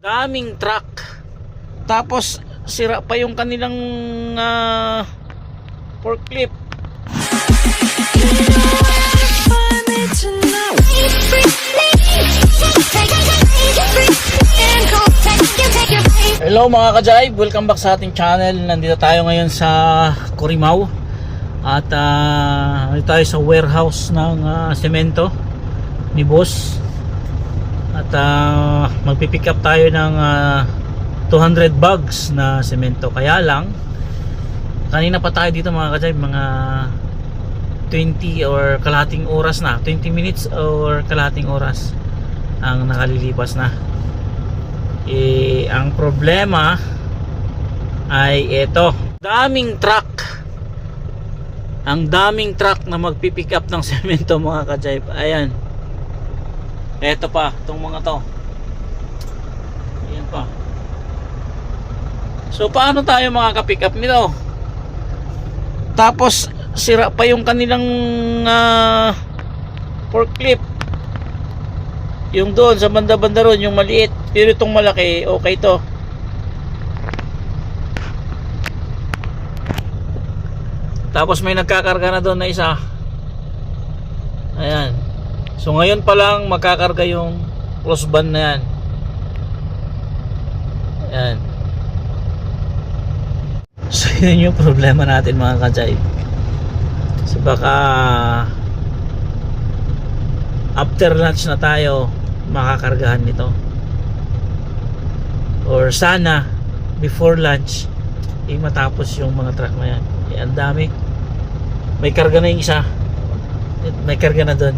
Daming truck. Tapos sira pa yung kanilang forklift. Hello mga ka-jive, welcome back sa ating channel. Nandito tayo ngayon sa Corimao. At nandito tayo sa warehouse ng semento ni boss. At magpipick up tayo ng 200 bags na semento. Kaya lang kanina pa tayo dito mga ka-jive, mga 20 or kalahating oras na, 20 minutes or kalahating oras ang nakalilipas na. Ang problema ay ito, daming truck. Ang daming truck na magpipick up ng semento mga ka-jive. Ayan, eto pa, itong mga to. Ayan pa. So paano tayo makaka-pick up nito? Tapos sira pa yung kanilang forklift. Yung doon sa banda-banda ron, yung maliit. Pero itong malaki, okay to. Tapos may nagkakarga na doon na isa. Ayan. So ngayon pa lang magkakarga yung crossband na yan. Ayan. So yun yung problema natin mga ka-jive. So baka after lunch na tayo makakargahan nito, or sana before lunch matapos yung mga truck na yan. Ang dami. May karga na yung isa, may karga na doon,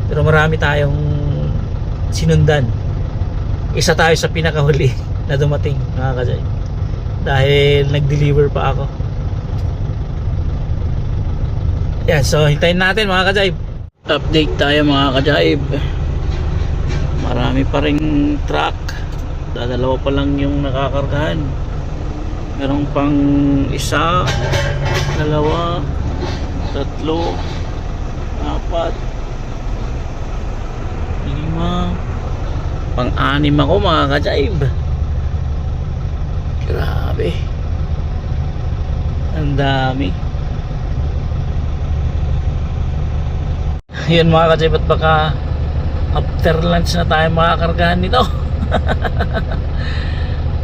pero marami tayong sinundan. Isa tayo sa pinakahuli na dumating mga ka-jive, dahil nag-deliver pa ako. Yan, so hintayin natin mga ka-jive. Update tayo mga ka-jive. Marami pa ring truck. Dadalawa pa lang yung nakakargahan. Meron pang isa, dalawa, tatlo, apat, lima, pang-anim ako mga ka-jive. Grabe, ang dami. Yun mga ka-jive, at baka after lunch na tayo makakargahan nito.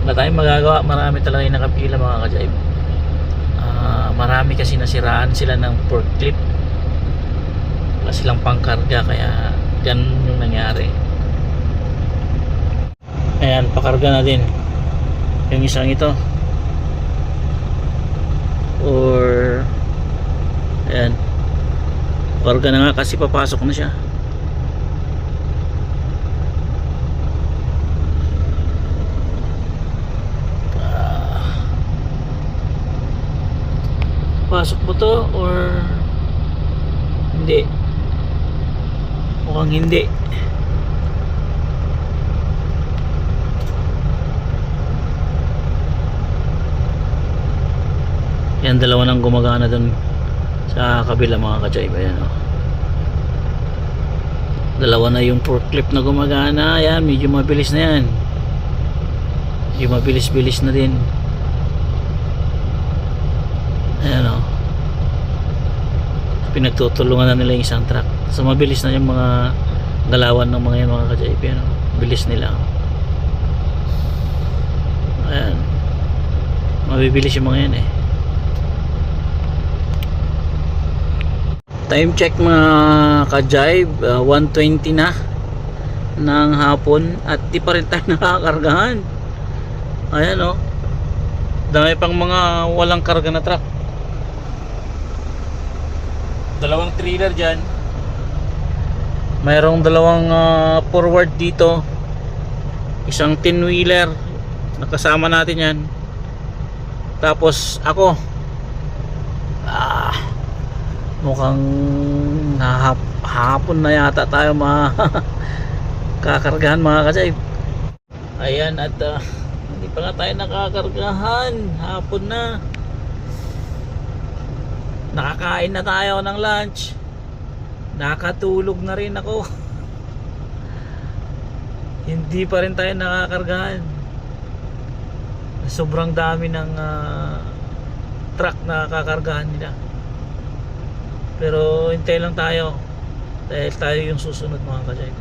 Wala tayong magagawa, marami talaga yung nakapila mga ka-jive. Marami kasi nasiraan sila ng forklift, wala silang pangkarga, kaya ganun yung nangyari. Ayan, pakarga na din yung isang ito. Or ayan, pakarga na nga kasi papasok na siya. Pasok mo to or hindi? Mukhang hindi. Yan, dalawa nang gumagana dun sa kabila mga ka-jive. Ayan o, dalawa na yung forklift na gumagana. Ayan, medyo mabilis na yan, medyo mabilis-bilis na din. Ayan o, pinagtutulungan na nila yung isang truck. So mabilis na yung mga galawan ng mga yan mga ka-jive. Ayan o, bilis nila. Ayan, mabibilis yung mga yan eh. Time check mga ka-jive, 1:20 na ng hapon at di pa rin tayo nakakargahan. Ayan o, dami pang mga walang karga na truck. Dalawang trailer dyan, mayroong dalawang forward dito, isang 10-wheeler nakasama natin yan. Tapos ako, mukhang hapon na yata tayo kakargahan mga ka-jive. Ayan, at hindi pa nga tayo nakakargahan, hapon na. Nakakain na tayo ng lunch, nakatulog na rin ako. hindi pa rin tayo nakakargahan. Sobrang dami ng truck na kakargahan nila. Pero hintay lang tayo dahil tayo yung susunod mga ka-jive.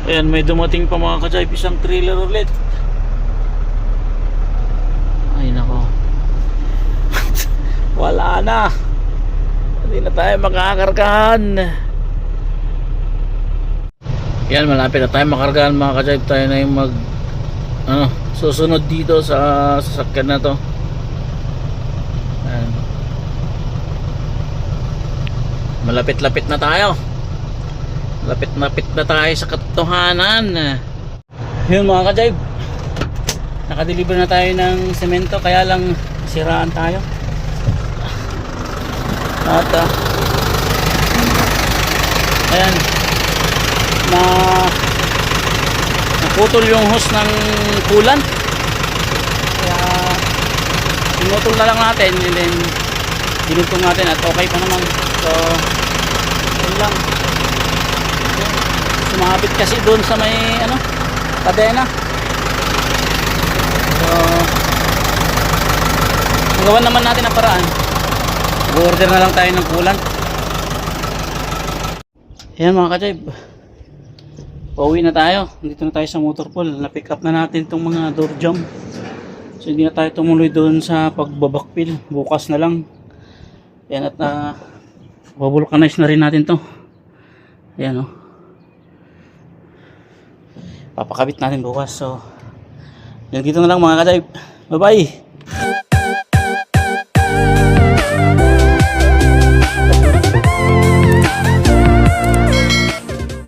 Ayan, may dumating pa mga ka-jive, isang trailer ulit. Ay nako. Wala na. Hindi na tayo makakargahan. Yan, malapit na tayo makargahan mga ka-jive. Tayo na yung susunod dito sa sasakyan na to. Ayan. Malapit-lapit na tayo. Lapit-lapit na tayo sa katotohanan. Yun mga ka-jive, nakadeliver na tayo ng semento, kaya lang siraan tayo. At ayan, naputol yung hose ng coolant, kaya pinutol na lang natin and then dinugtong natin at okay pa naman. So yun lang, sumabit kasi doon sa may kadena. So magawan naman natin ang paraan, order na lang tayo ng coolant. Ayan mga ka-jive, pauwi na tayo. Dito na tayo sa motor pool. Na-pick up na natin itong mga door jam. So hindi na tayo tumuloy doon sa pagbabakpil. Bukas na lang. Ayan, at babulkanize na rin natin to. Ayan papakabit natin bukas. So dito na lang mga ka-jive. Bye bye.